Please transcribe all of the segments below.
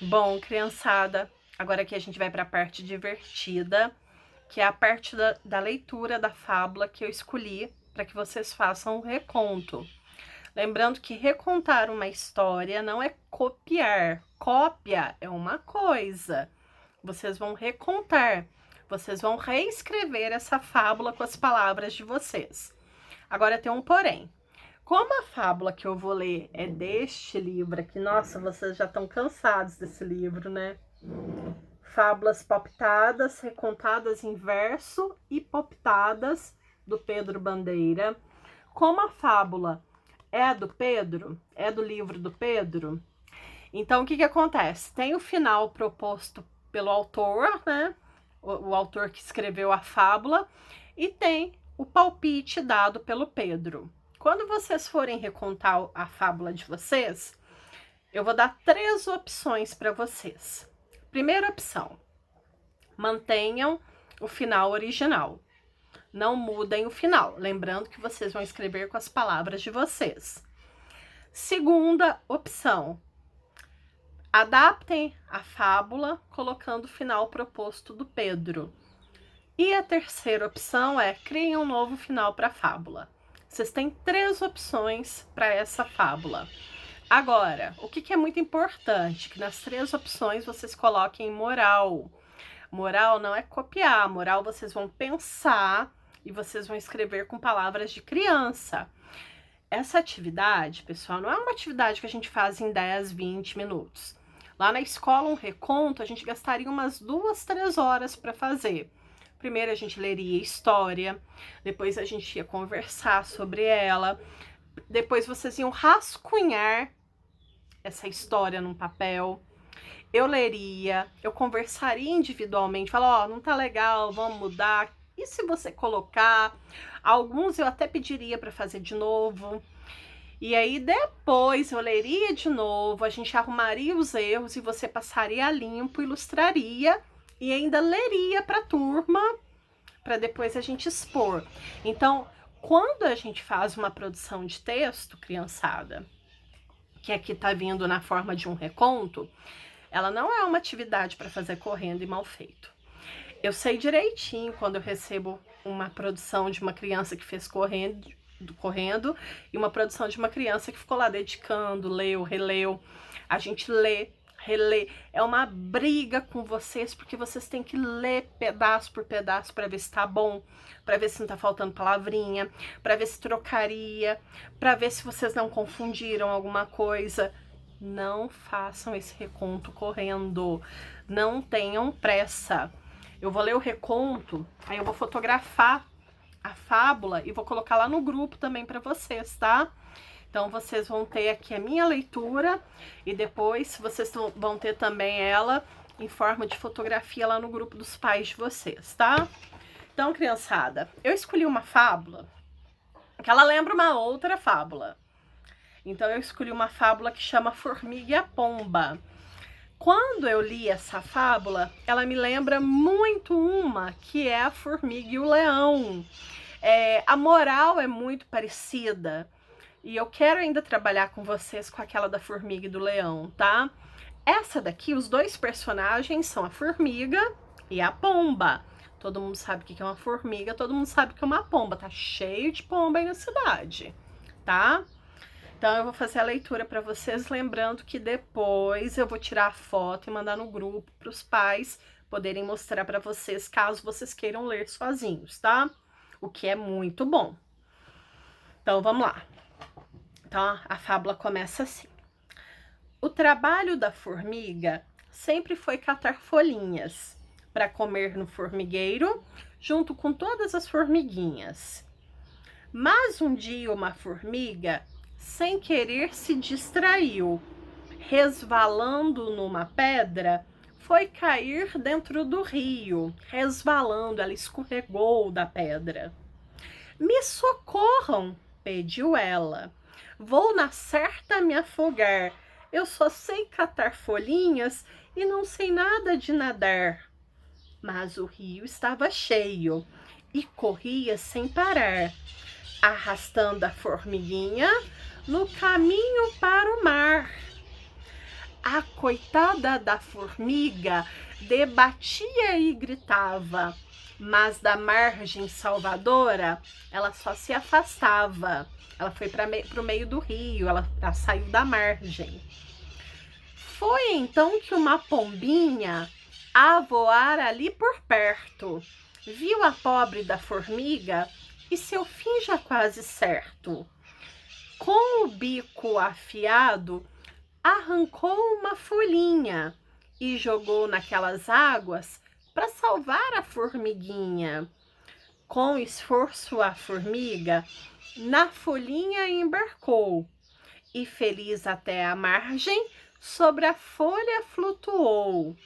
Bom, criançada, agora aqui a gente vai para a parte divertida, que é a parte da leitura da fábula que eu escolhi para que vocês façam um reconto. Lembrando que recontar uma história não é copiar. Cópia é uma coisa. Vocês vão recontar. Vocês vão reescrever essa fábula com as palavras de vocês. Agora tem um porém. Como a fábula que eu vou ler é deste livro aqui, nossa, vocês já estão cansados desse livro, né? Fábulas Palpitadas, recontadas em verso e palpitadas, do Pedro Bandeira. Como a fábula é do Pedro, é do livro do Pedro, então o que acontece? Tem o final proposto pelo autor, né? O autor que escreveu a fábula, e tem o palpite dado pelo Pedro. Quando vocês forem recontar a fábula de vocês, eu vou dar 3 opções para vocês. Primeira opção: mantenham o final original. Não mudem o final. Lembrando que vocês vão escrever com as palavras de vocês. Segunda opção: adaptem a fábula colocando o final proposto do Pedro. E a terceira opção é: criem um novo final para a fábula. Vocês têm 3 opções para essa fábula. Agora, o que é muito importante? Que nas 3 opções vocês coloquem moral. Moral não é copiar, moral vocês vão pensar e vocês vão escrever com palavras de criança. Essa atividade, pessoal, não é uma atividade que a gente faz em 10, 20 minutos. Lá na escola, um reconto, a gente gastaria umas 2, 3 horas para fazer. Primeiro a gente leria história, depois a gente ia conversar sobre ela, depois vocês iam rascunhar essa história num papel. Eu leria, eu conversaria individualmente, falar, ó, não tá legal, vamos mudar. E se você colocar? Alguns eu até pediria para fazer de novo. E aí depois eu leria de novo, a gente arrumaria os erros e você passaria a limpo, ilustraria e ainda leria para a turma, para depois a gente expor. Então, quando a gente faz uma produção de texto, criançada, que aqui tá vindo na forma de um reconto, ela não é uma atividade para fazer correndo e mal feito. Eu sei direitinho quando eu recebo uma produção de uma criança que fez correndo e uma produção de uma criança que ficou lá dedicando, leu, releu. A gente lê, relê. É uma briga com vocês, porque vocês têm que ler pedaço por pedaço para ver se tá bom, para ver se não tá faltando palavrinha, para ver se trocaria, para ver se vocês não confundiram alguma coisa. Não façam esse reconto correndo. Não tenham pressa. Eu vou ler o reconto, aí eu vou fotografar a fábula e vou colocar lá no grupo também para vocês, tá? Então, vocês vão ter aqui a minha leitura e depois vocês vão ter também ela em forma de fotografia lá no grupo dos pais de vocês, tá? Então, criançada, eu escolhi uma fábula que ela lembra uma outra fábula. Então, eu escolhi uma fábula que chama Formiga e a Pomba. Quando eu li essa fábula, ela me lembra muito uma que é a Formiga e o Leão. A moral é muito parecida. E eu quero ainda trabalhar com vocês com aquela da Formiga e do Leão, tá? Essa daqui, os 2 personagens são a Formiga e a Pomba. Todo mundo sabe o que é uma formiga, todo mundo sabe o que é uma pomba. Tá cheio de pomba aí na cidade, tá? Então, eu vou fazer a leitura para vocês, lembrando que depois eu vou tirar a foto e mandar no grupo para os pais poderem mostrar para vocês, caso vocês queiram ler sozinhos, tá? O que é muito bom. Então, vamos lá. Então, a fábula começa assim. O trabalho da formiga sempre foi catar folhinhas para comer no formigueiro, junto com todas as formiguinhas. Mas um dia uma formiga, sem querer, se distraiu. Resvalando numa pedra, foi cair dentro do rio. Resvalando, ela escorregou da pedra. Me socorram, pediu ela. Vou na certa me afogar. Eu só sei catar folhinhas e não sei nada de nadar. Mas o rio estava cheio e corria sem parar, arrastando a formiguinha no caminho para o mar. A coitada da formiga debatia e gritava, mas da margem salvadora ela só se afastava. Ela foi para o meio do rio, ela saiu da margem. Foi então que uma pombinha, a voar ali por perto, viu a pobre da formiga e seu fim já quase certo. Com o bico afiado, arrancou uma folhinha e jogou naquelas águas para salvar a formiguinha. Com esforço, a formiga na folhinha embarcou e, feliz até a margem, sobre a folha flutuou.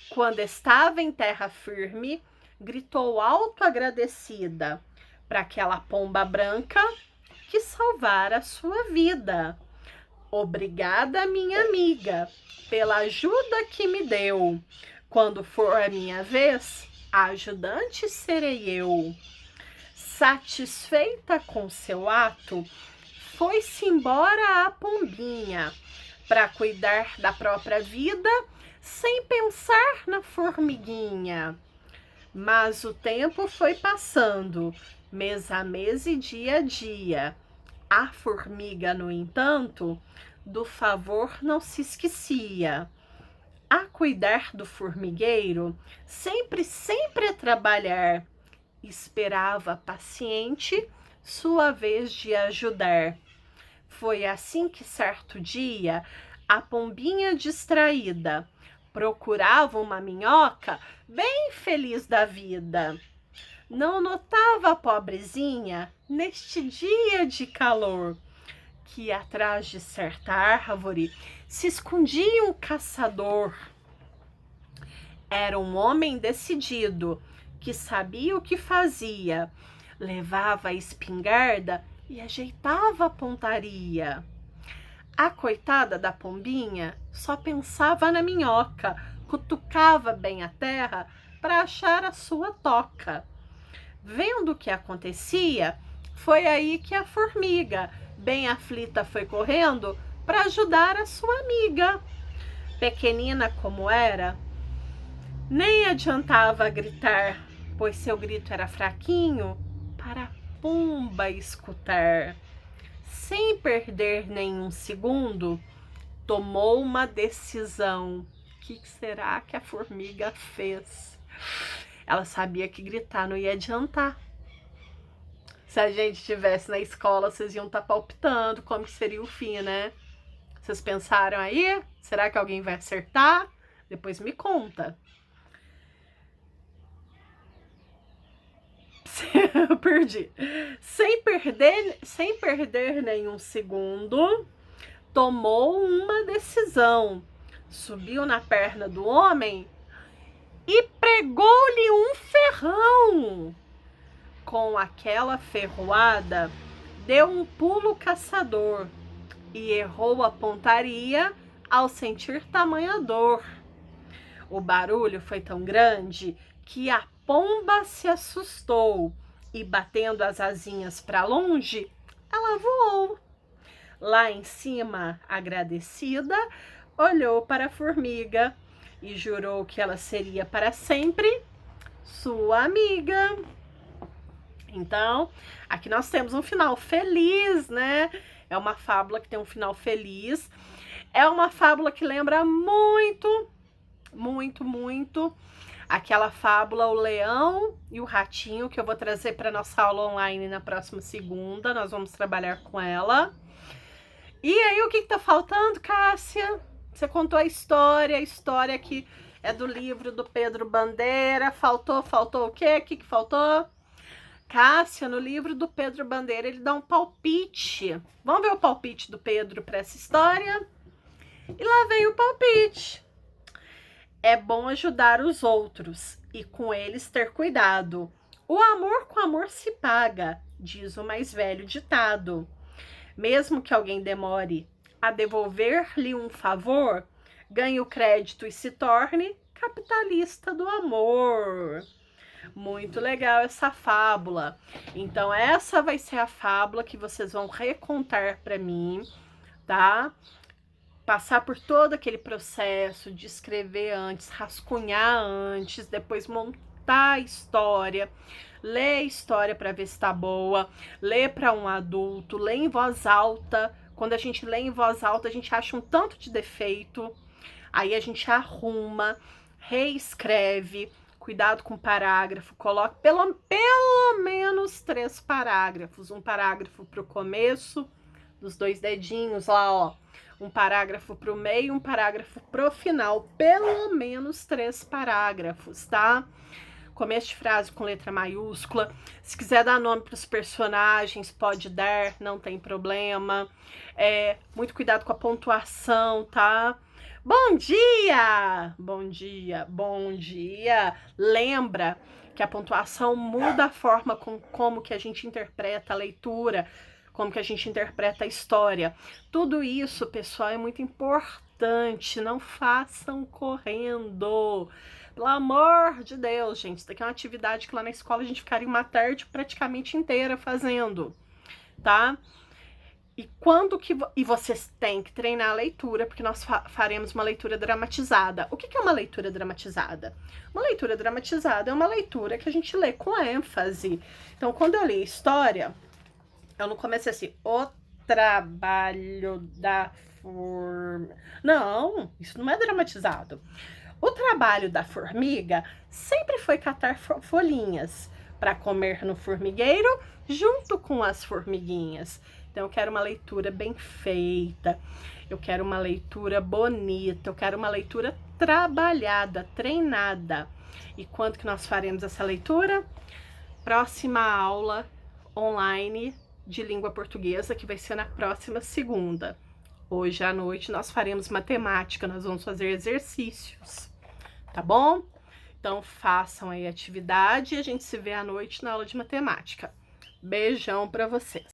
Quando estava em terra firme, gritou alto agradecida para aquela pomba branca que salvara sua vida. Obrigada, minha amiga, pela ajuda que me deu. Quando for a minha vez, a ajudante serei eu. Satisfeita com seu ato, foi-se embora a pombinha para cuidar da própria vida, sem pensar na formiguinha. Mas o tempo foi passando, mês a mês e dia a dia. A formiga, no entanto, do favor não se esquecia. A cuidar do formigueiro, sempre a trabalhar, esperava paciente sua vez de ajudar. Foi assim que certo dia, a pombinha distraída procurava uma minhoca bem feliz da vida. Não notava a pobrezinha, neste dia de calor, que atrás de certa árvore se escondia um caçador. Era um homem decidido, que sabia o que fazia. Levava a espingarda e ajeitava a pontaria. A coitada da pombinha só pensava na minhoca, cutucava bem a terra para achar a sua toca. Vendo o que acontecia, foi aí que a formiga, bem aflita, foi correndo para ajudar a sua amiga. Pequenina como era, nem adiantava gritar, pois seu grito era fraquinho para a pomba escutar. Sem perder nenhum segundo, tomou uma decisão. O que será que a formiga fez? Ela sabia que gritar não ia adiantar. Se a gente estivesse na escola, vocês iam estar palpitando como seria o fim, né? Vocês pensaram aí? Será que alguém vai acertar? Depois me conta. Eu perdi. Sem perder nenhum segundo, tomou uma decisão. Subiu na perna do homem e pregou-lhe um ferrão. Com aquela ferroada, deu um pulo caçador e errou a pontaria ao sentir tamanha dor. O barulho foi tão grande que a pomba se assustou e, batendo as asinhas para longe, ela voou. Lá em cima, agradecida, olhou para a formiga e jurou que ela seria para sempre sua amiga. Então, aqui nós temos um final feliz, né? É uma fábula que tem um final feliz. É uma fábula que lembra muito aquela fábula O Leão e o Ratinho, que eu vou trazer para nossa aula online na próxima segunda. Nós vamos trabalhar com ela. E aí, o que tá faltando, Cássia? Você contou a história que é do livro do Pedro Bandeira. Faltou o quê? O que faltou? Cássia, no livro do Pedro Bandeira, ele dá um palpite. Vamos ver o palpite do Pedro para essa história? E lá vem o palpite. É bom ajudar os outros e com eles ter cuidado. O amor com amor se paga, diz o mais velho ditado. Mesmo que alguém demore a devolver-lhe um favor, ganhe o crédito e se torne capitalista do amor. Muito legal essa fábula. Então, essa vai ser a fábula que vocês vão recontar para mim, tá? passar por todo aquele processo de escrever antes, rascunhar antes, depois montar a história, ler a história para ver se tá boa, ler para um adulto, ler em voz alta. Quando a gente lê em voz alta, a gente acha um tanto de defeito, aí a gente arruma, reescreve, cuidado com o parágrafo, coloque pelo menos 3 parágrafos, um parágrafo para o começo, dos 2 dedinhos lá, ó, um parágrafo para o meio, um parágrafo para o final, pelo menos 3 parágrafos, tá? Começo de frase com letra maiúscula. Se quiser dar nome para os personagens, pode dar, não tem problema. Muito cuidado com a pontuação, tá? Bom dia! Bom dia, bom dia! Lembra que a pontuação muda a forma como que a gente interpreta a leitura, como que a gente interpreta a história. Tudo isso, pessoal, é muito importante. Não façam correndo. Pelo amor de Deus, gente. Isso daqui é uma atividade que lá na escola a gente ficaria uma tarde praticamente inteira fazendo, tá? E vocês têm que treinar a leitura, porque nós faremos uma leitura dramatizada. O que é uma leitura dramatizada? Uma leitura dramatizada é uma leitura que a gente lê com ênfase. Então, quando eu li história, eu não comecei assim, o trabalho da formiga. Não, isso não é dramatizado. O trabalho da formiga sempre foi catar folhinhas para comer no formigueiro junto com as formiguinhas. Então, eu quero uma leitura bem feita, eu quero uma leitura bonita, eu quero uma leitura trabalhada, treinada. E quando que nós faremos essa leitura? Próxima aula online de língua portuguesa, que vai ser na próxima segunda. Hoje à noite nós faremos matemática, nós vamos fazer exercícios, tá bom? Então façam aí a atividade e a gente se vê à noite na aula de matemática. Beijão para vocês!